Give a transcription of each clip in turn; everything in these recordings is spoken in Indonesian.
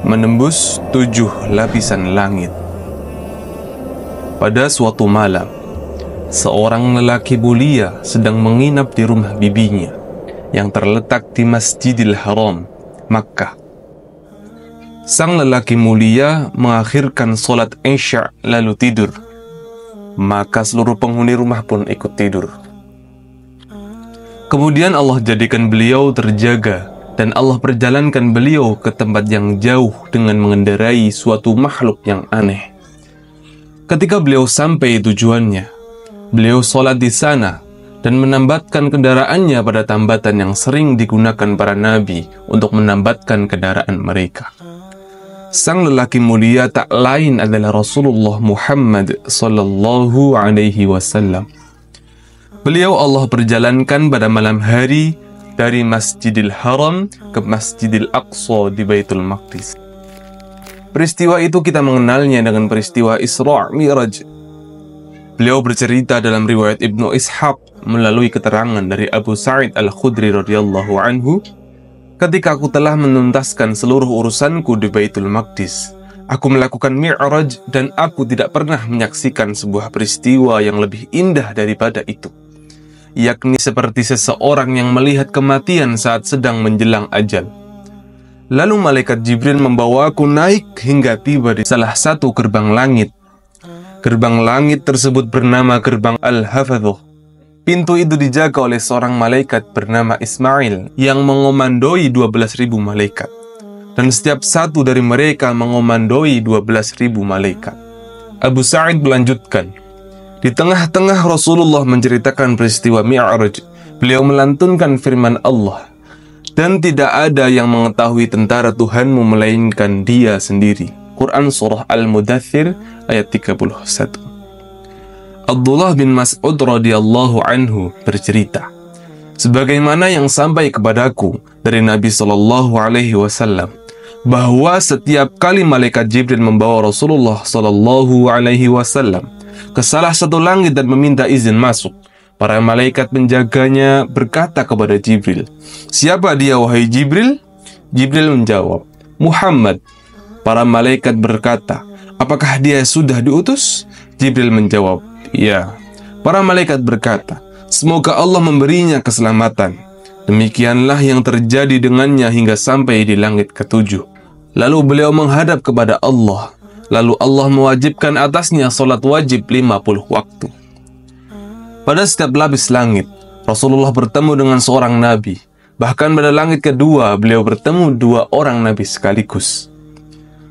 menembus 7 lapisan langit. Pada suatu malam, seorang lelaki mulia sedang menginap di rumah bibinya yang terletak di Masjidil Haram, Makkah. Sang lelaki mulia mengakhirkan sholat Isya lalu tidur. Maka seluruh penghuni rumah pun ikut tidur. Kemudian Allah jadikan beliau terjaga dan Allah perjalankan beliau ke tempat yang jauh dengan mengendarai suatu makhluk yang aneh. Ketika beliau sampai tujuannya, beliau sholat di sana dan menambatkan kendaraannya pada tambatan yang sering digunakan para nabi untuk menambatkan kendaraan mereka. Sang lelaki mulia tak lain adalah Rasulullah Muhammad sallallahu alaihi wasallam. Beliau Allah perjalankan pada malam hari dari Masjidil Haram ke Masjidil Aqsa di Baitul Maqdis. Peristiwa itu kita mengenalnya dengan peristiwa Isra' Mi'raj. Beliau bercerita dalam riwayat Ibnu Ishaq melalui keterangan dari Abu Sa'id Al-Khudri radhiyallahu anhu, ketika aku telah menuntaskan seluruh urusanku di Baitul Maqdis, aku melakukan Mi'raj dan aku tidak pernah menyaksikan sebuah peristiwa yang lebih indah daripada itu, yakni seperti seseorang yang melihat kematian saat sedang menjelang ajal. Lalu malaikat Jibril membawaku naik hingga tiba di salah satu gerbang langit. Gerbang langit tersebut bernama Gerbang Al-Hafadhuh. Pintu itu dijaga oleh seorang malaikat bernama Ismail yang mengomandoi 12.000 malaikat. Dan setiap satu dari mereka mengomandoi 12.000 malaikat. Abu Sa'id melanjutkan, di tengah-tengah Rasulullah menceritakan peristiwa Mi'raj, beliau melantunkan firman Allah, dan tidak ada yang mengetahui tentara Tuhanmu melainkan Dia sendiri. Quran Surah Al-Mudaththir ayat 31. Abdullah bin Mas'ud radhiyallahu anhu bercerita, sebagaimana yang sampai kepadaku dari Nabi sallallahu alaihi wasallam, bahwa setiap kali malaikat Jibril membawa Rasulullah sallallahu alaihi wasallam ke salah satu langit dan meminta izin masuk, para malaikat penjaganya berkata kepada Jibril, "Siapa dia, wahai Jibril?" Jibril menjawab, "Muhammad." Para malaikat berkata, "Apakah dia sudah diutus?" Jibril menjawab, "Ya." Para malaikat berkata, "Semoga Allah memberinya keselamatan." Demikianlah yang terjadi dengannya hingga sampai di langit ketujuh. Lalu beliau menghadap kepada Allah. Lalu Allah mewajibkan atasnya salat wajib 50 waktu. Pada setiap lapis langit, Rasulullah bertemu dengan seorang nabi. Bahkan pada langit kedua, beliau bertemu 2 orang nabi sekaligus.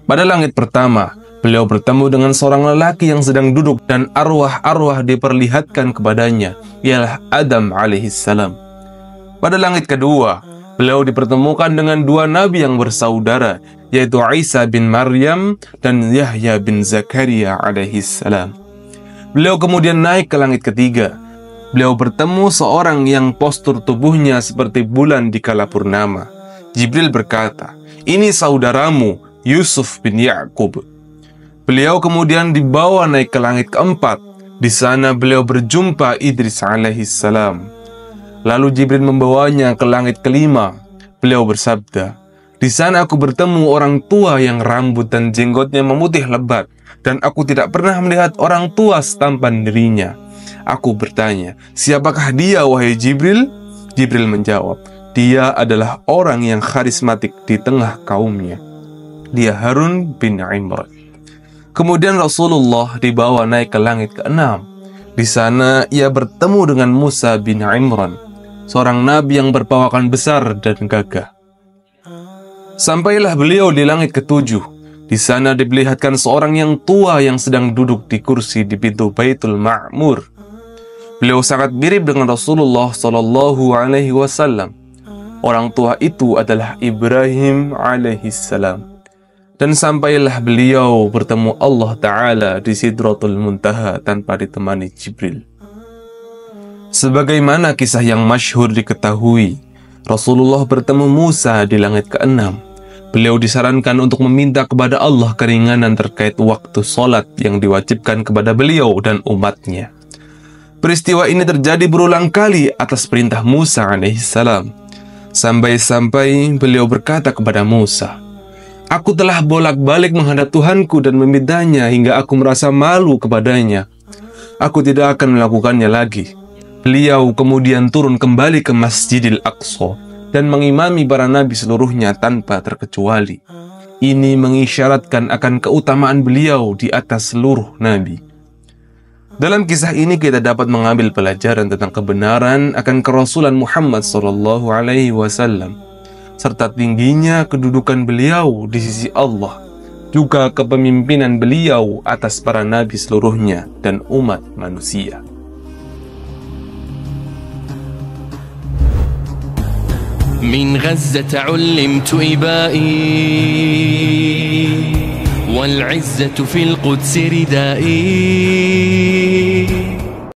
Pada langit pertama, beliau bertemu dengan seorang lelaki yang sedang duduk dan arwah-arwah diperlihatkan kepadanya, ialah Adam alaihissalam. Pada langit kedua, beliau dipertemukan dengan 2 nabi yang bersaudara, yaitu Isa bin Maryam dan Yahya bin Zakaria alaihissalam. Beliau kemudian naik ke langit ketiga. Beliau bertemu seorang yang postur tubuhnya seperti bulan di kala purnama. Jibril berkata, "Ini saudaramu, Yusuf bin Ya'qub." Beliau kemudian dibawa naik ke langit keempat. Di sana beliau berjumpa Idris alaihissalam. Lalu Jibril membawanya ke langit kelima. Beliau bersabda, "Di sana aku bertemu orang tua yang rambut dan jenggotnya memutih lebat, dan aku tidak pernah melihat orang tua setampan dirinya." Aku bertanya, "Siapakah dia, wahai Jibril?" Jibril menjawab, "Dia adalah orang yang karismatik di tengah kaumnya. Dia Harun bin Imran." Kemudian Rasulullah dibawa naik ke langit ke-6. Di sana ia bertemu dengan Musa bin Imran, seorang nabi yang berpawakan besar dan gagah. Sampailah beliau di langit ke-7. Di sana diperlihatkan seorang yang tua yang sedang duduk di kursi di pintu Baitul Ma'mur. Beliau sangat mirip dengan Rasulullah sallallahu alaihi wasallam. Orang tua itu adalah Ibrahim alaihissalam. Dan sampailah beliau bertemu Allah Ta'ala di Sidratul Muntaha tanpa ditemani Jibril. Sebagaimana kisah yang masyhur diketahui, Rasulullah bertemu Musa di langit ke-6. Beliau disarankan untuk meminta kepada Allah keringanan terkait waktu sholat yang diwajibkan kepada beliau dan umatnya. Peristiwa ini terjadi berulang kali atas perintah Musa alaihissalam. Sampai-sampai beliau berkata kepada Musa, Aku telah bolak-balik menghadap Tuhanku dan memintanya hingga aku merasa malu kepadanya. Aku tidak akan melakukannya lagi. Beliau kemudian turun kembali ke Masjidil Aqsa dan mengimami para nabi seluruhnya tanpa terkecuali. Ini mengisyaratkan akan keutamaan beliau di atas seluruh nabi. Dalam kisah ini kita dapat mengambil pelajaran tentang kebenaran akan kerasulan Muhammad SAW, serta tingginya kedudukan beliau di sisi Allah, juga kepemimpinan beliau atas para nabi seluruhnya dan umat manusia. من غزة علمت إبائي والعزة في القدس ردائي